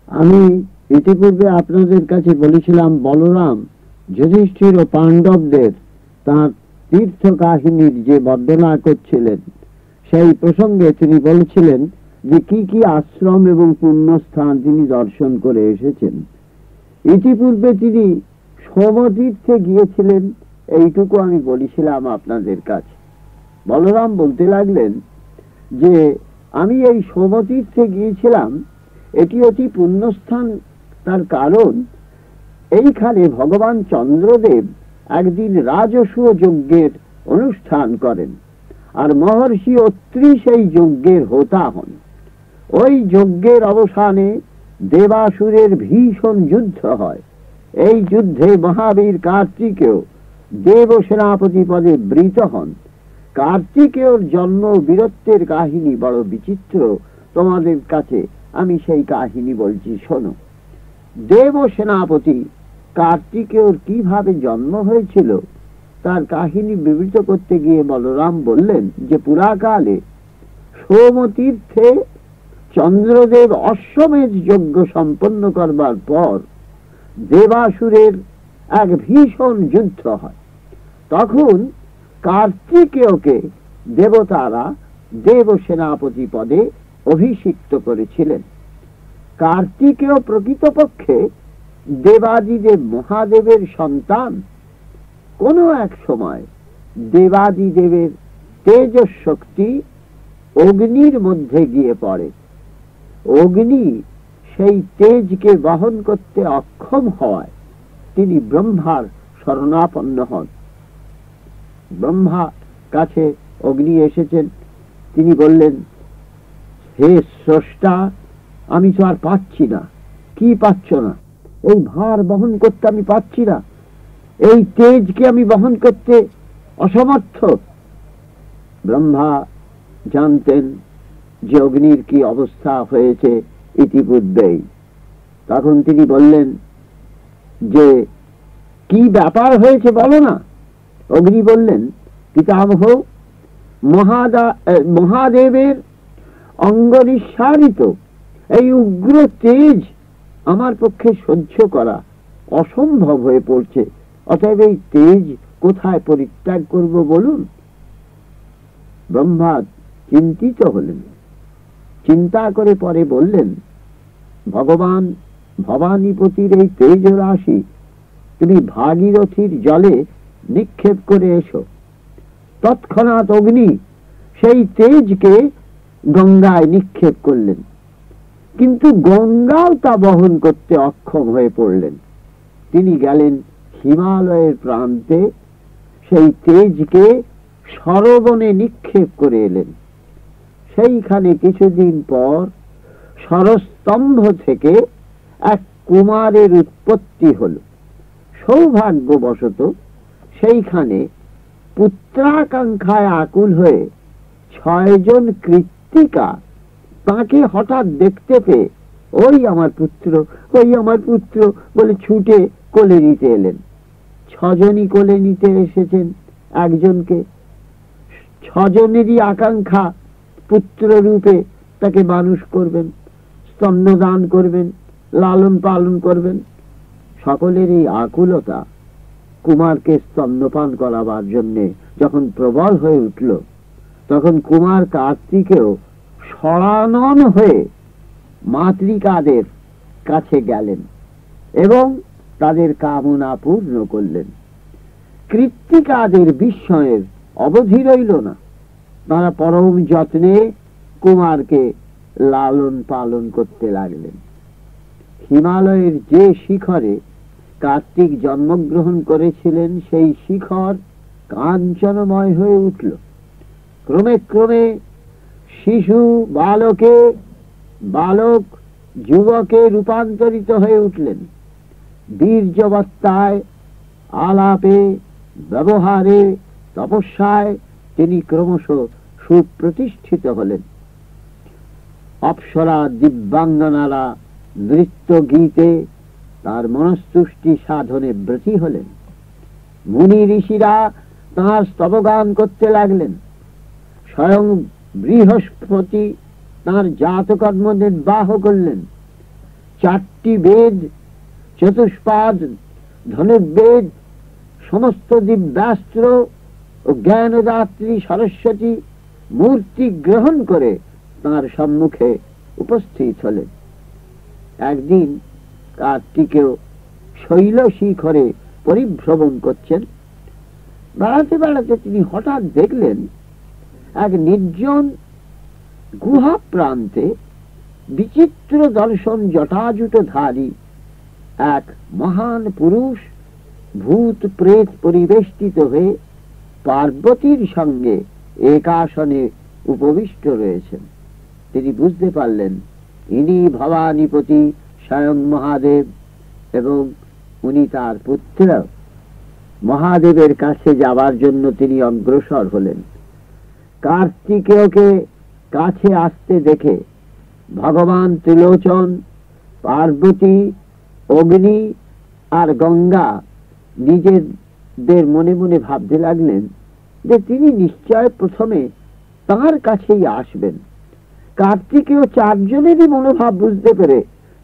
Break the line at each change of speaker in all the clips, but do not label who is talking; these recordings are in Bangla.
আমি ইতিপূর্বে আপনাদের কাছে বলেছিলাম বলরাম যুধিষ্ঠির ও পাণ্ডবদের তার তীর্থ কাহিনীর যে বর্ণনা করছিলেন, সেই প্রসঙ্গে তিনি বলেছিলেন যে কি কি আশ্রম এবং পুণ্যস্থান তিনি দর্শন করে এসেছেন। ইতিপূর্বে তিনি সোমতীর্থে গিয়েছিলেন, এইটুকু আমি বলেছিলাম আপনাদের কাছে। বলরাম বলতে লাগলেন যে আমি এই সোমতীর্থে গিয়েছিলাম, এটি অতি পুণ্যস্থান। তার কারণ এইখানে ভগবান চন্দ্রদেব একদিন রাজসূয় যজ্ঞের অনুষ্ঠান করেন, আর মহর্ষি অত্রি সেই যজ্ঞের হোতা হন। ওই যজ্ঞের অবসানে দেবাসুরের ভীষণ যুদ্ধ হয়। এই যুদ্ধে মহাবীর কার্তিকেয় দেব সেনাপতি পদে বৃত হন। কার্তিকেয়র জন্ম বীরত্বের কাহিনী বড় বিচিত্র। তোমাদের কাছে আমি সেই কাহিনী বলছি, শোনো। দেব সেনাপতি কার্তিকেয়র কিভাবে জন্ম হয়েছিল তার কাহিনী বিবৃত করতে গিয়ে বলরাম বললেন যে পুরাকালে সোমতীর্থে চন্দ্রদেব অশ্বমেধ যজ্ঞ সম্পন্ন করবার পর দেবাসুরের এক ভীষণ যুদ্ধ হয়। তখন কার্তিকেয়কে দেবতারা দেব সেনাপতি পদে অভিষিক্ত করেছিলেন। কার্তিকেয় প্রকৃতপক্ষে দেবাদিদেব মহাদেবের সন্তান। কোনো এক সময় দেবাদিদেবের তেজস শক্তি অগ্নির মধ্যে গিয়ে পড়ে। অগ্নি সেই তেজকে বহন করতে অক্ষম হওয়ায় তিনি ব্রহ্মার শরণাপন্ন হন। ব্রহ্মা কাছে অগ্নি এসেছেন। তিনি বললেন, হে স্রষ্টা, আমি তো আর পাচ্ছি না। কি পাচ্ছ না? এই ভার বহন করতে আমি পাচ্ছি না, এই তেজকে আমি বহন করতে অসমর্থ। ব্রহ্মা জানতেন যে অগ্নির কি অবস্থা হয়েছে ইতিপূর্বেই। তখন তিনি বললেন যে কি ব্যাপার হয়েছে বলো না। অগ্নি বললেন, পিতামহ, মহাদেবের অঙ্গ নিঃসারিত এই উগ্র তেজ আমার পক্ষে সহ্য করা অসম্ভব হয়ে পড়ছে। অতএব এই তেজ কোথায় পরিত্যাগ করব বলুন। ব্রহ্মা চিন্তিত হলেন। চিন্তা করে পরে বললেন, ভগবান ভবানীপতির এই তেজ রাশি তুমি ভাগীরথীর জলে নিক্ষেপ করে এসো। তৎক্ষণাৎ অগ্নি সেই তেজকে গঙ্গায় নিক্ষেপ করলেন, কিন্তু গঙ্গাও তা বহন করতে অক্ষম হয়ে পড়লেন। তিনি গেলেন হিমালয়ের প্রান্তে, সেই তেজকে সরবনে নিক্ষেপ করে এলেন। সেইখানে কিছুদিন পর সরস্তম্ভ থেকে এক কুমারের উৎপত্তি হল। সৌভাগ্যবশত সেইখানে পুত্রাকাঙ্ক্ষায় আকুল হয়ে 6 জন কৃত্তিকা তাকে হঠাৎ দেখতে পেয়ে ওই আমার পুত্র, ওই আমার পুত্র বলে ছুটে কোলে নিতে এলেন। 6 জনই কোলে নিতে এসেছেন একজনকে। 6 জনেরই আকাঙ্ক্ষা পুত্র রূপে তাকে মানুষ করবেন, স্তন্যদান করবেন, লালন পালন করবেন। সকলের এই আকুলতা কুমারকে স্তন্যপান করাবার জন্য যখন প্রবল হয়ে উঠল, তখন কুমার কার্তিকেও সরানন হয়ে মাতৃকাদের কাছে গেলেন এবং তাদের কামনা পূর্ণ করলেন। কৃত্তিকাদের বিস্ময়ের অবধি রইল না। তারা পরম যত্নে কুমারকে লালন পালন করতে লাগলেন। হিমালয়ের যে শিখরে কার্তিক জন্মগ্রহণ করেছিলেন, সেই শিখর কাঞ্চনময় হয়ে উঠল। ক্রমে ক্রমে শিশু বালক যুবকে রূপান্তরিত হয়ে উঠলেন। বীর্যবত্তায়, আলাপে, ব্যবহারে, তপস্যায় তিনি ক্রমশ সুপ্রতিষ্ঠিত হলেন। অপ্সরা দিব্যাঙ্গনারা নৃত্য গীতে তার মনস্তুষ্টি সাধনে ব্রতী হলেন। মুনি ঋষিরা তাঁর স্তবগান করতে লাগলেন। স্বয়ং বৃহস্পতি তাঁর জাতকর্ম নির্বাহ করলেন। 4টি বেদ, চতুষ্পাদ, ধনুর্বেদ, সমস্ত দিব্যাস্ত্র ও জ্ঞানদাত্রী সরস্বতী মূর্তি গ্রহণ করে তাঁর সম্মুখে উপস্থিত হলেন। একদিন কার্তিকেয় শৈল শিখরে পরিভ্রমণ করছেন। বেড়াতে বেড়াতে তিনি হঠাৎ দেখলেন এক নির্জন গুহা প্রান্তে বিচিত্র দর্শন জটাজুটধারী এক মহান পুরুষ ভূত প্রেত পরিবেষ্টিত হয়ে পার্বতীর সঙ্গে একাসনে উপবিষ্ট রয়েছেন। তিনি বুঝতে পারলেন ইনি ভবানীপতি স্বয়ং মহাদেব এবং উনি তার পুত্র। মহাদেবের কাছে যাবার জন্য তিনি অগ্রসর হলেন। কার্তিকেয়কে কাছে আসতে দেখে ভগবান ত্রিলোচন, পার্বতী, অগ্নি আর গঙ্গা নিজেদের মনে মনে ভাবতে লাগলেন যে তিনি নিশ্চয় প্রথমে তাঁর কাছেই আসবেন। কার্তিকেয় 4 জনেরই মনোভাব বুঝতে পেরে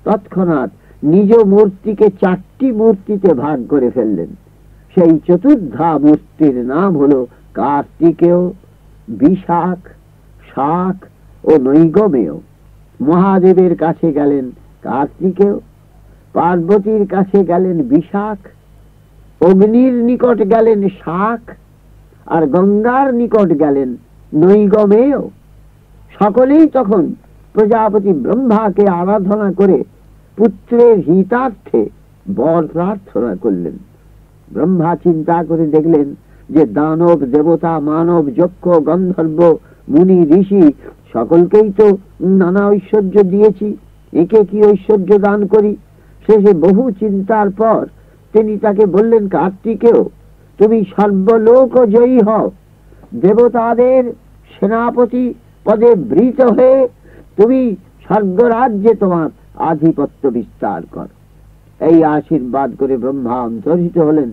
তৎক্ষণাৎ নিজ মূর্তিকে 4টি মূর্তিতে ভাগ করে ফেললেন। সেই চতুর্ধা মূর্তির নাম হলো কার্তিকেয়, বিশাখ, শাক ও নৈগমেয়। মহাদেবের কাছে গেলেন কার্তিকেয়, পার্বতীর কাছে গেলেন বিশাখ, অগ্নির নিকট গেলেন শাক আর গঙ্গার নিকট গেলেন নৈগমেয়। সকলেই তখন প্রজাপতি ব্রহ্মাকে আরাধনা করে পুত্রের হিতার্থে বর প্রার্থনা করলেন। ব্রহ্মা চিন্তা করে দেখলেন যে দানব, দেবতা, মানব, যক্ষ, গন্ধর্ব, মুনি, ঋষি সকলকেই তো নানা ঐশ্বর্য দিয়েছি, একে কি ঐশ্বর্য দান করি। শেষে বহু চিন্তার পর তিনি তাকে বললেন, কার্তিকেয় তুমি সর্বলোক জয়ী হও, দেবতাদের সেনাপতি পদে বৃত হয়ে তুমি স্বর্গরাজ্যে তোমার আধিপত্য বিস্তার কর। এই আশীর্বাদ করে ব্রহ্মা অন্তর্হিত হলেন।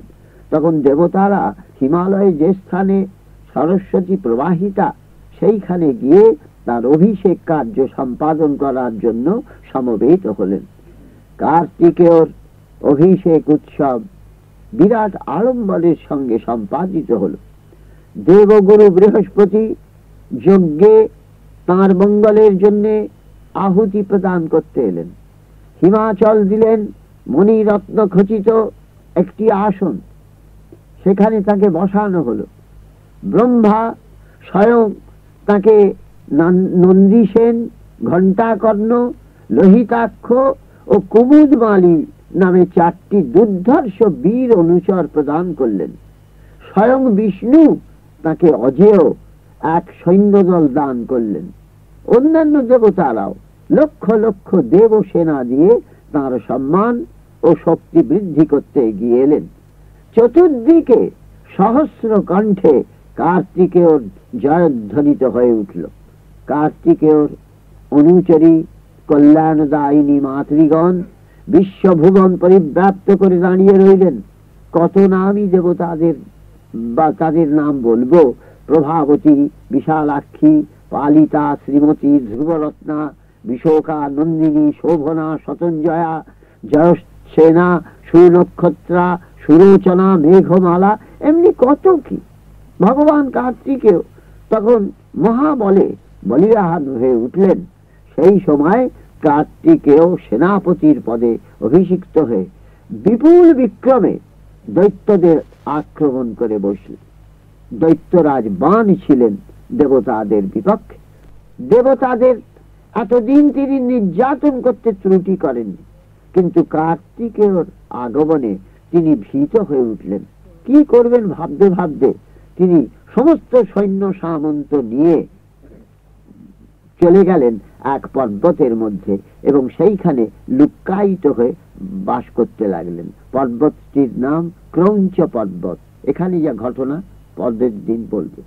তখন দেবতারা হিমালয়ে যে স্থানে সরস্বতী প্রবাহিতা সেইখানে গিয়ে তার অভিষেক কার্য সম্পাদন করার জন্য সমবেত হলেন। কার্তিকেয়র অভিষেক উৎসব বিরাট আড়ম্বরের সঙ্গে সম্পাদিত হল। দেবগুরু বৃহস্পতি যজ্ঞে তাঁর মঙ্গলের জন্য আহুতি প্রদান করতে এলেন। হিমাচল দিলেন মণিরত্ন খচিত একটি আসন, সেখানে তাকে বসানো হলো। ব্রহ্মা স্বয়ং তাকে নন্দীসেন, ঘণ্টাকর্ণ, লোহিতাক্ষ ও কুমুদমালী নামে 4টি দুর্ধর্ষ বীর অনুচর প্রদান করলেন। স্বয়ং বিষ্ণু তাকে অজেয় এক সৈন্যদল দান করলেন। অন্যান্য দেবতারাও লক্ষ লক্ষ দেব সেনা দিয়ে তাঁর সম্মান ও শক্তি বৃদ্ধি করতে এগিয়ে এলেন। চতুর্দিকে সহস্র কণ্ঠে কার্তিকেয়র জয়ধ্বনিত হয়ে উঠল। কার্তিকেয়র অনুচরী কল্যাণদায়িনী মাতৃগণ বিশ্বভুবন পরিব্যাপ্ত করে দাঁড়িয়ে রইলেন। কত নামই দেবতাদের বা তাদের নাম বলবো। প্রভাবতী, বিশালাক্ষী, পালিতা, শ্রীমতী, ধ্রুবরত্না, বিশোকা, নন্দিনী, শোভনা, শতঞ্জয়া, জয়সেনা, সুনক্ষত্রা, সুলোচনা, মেঘমালা, এমনি কত কি। ভগবান কার্তিকেয় তখন মহাবলে বলিয়ান হয়ে উঠলেন। সেই সময় কার্তিকেয় সেনাপতির পদে অভিষিক্ত হয়ে বিপুল বিক্রমে দৈত্যদের আক্রমণ করে বসলেন। দৈত্যরাজ বাণ ছিলেন দেবতাদের বিপক্ষে। দেবতাদের এতদিন তিনি নির্যাতন করতে ত্রুটি করেননি, কিন্তু কার্তিকেয়র আগমনে তিনি ভীত হয়ে উঠলেন। কি করবেন ভাবতে ভাবতে তিনি সমস্ত সৈন্য সামন্ত নিয়ে চলে গেলেন এক পর্বতের মধ্যে এবং সেইখানে লুক্কায়িত হয়ে বাস করতে লাগলেন। পর্বতটির নাম ক্রৌঞ্চ পর্বত। এখানে যা ঘটনা পরের দিন বলবো।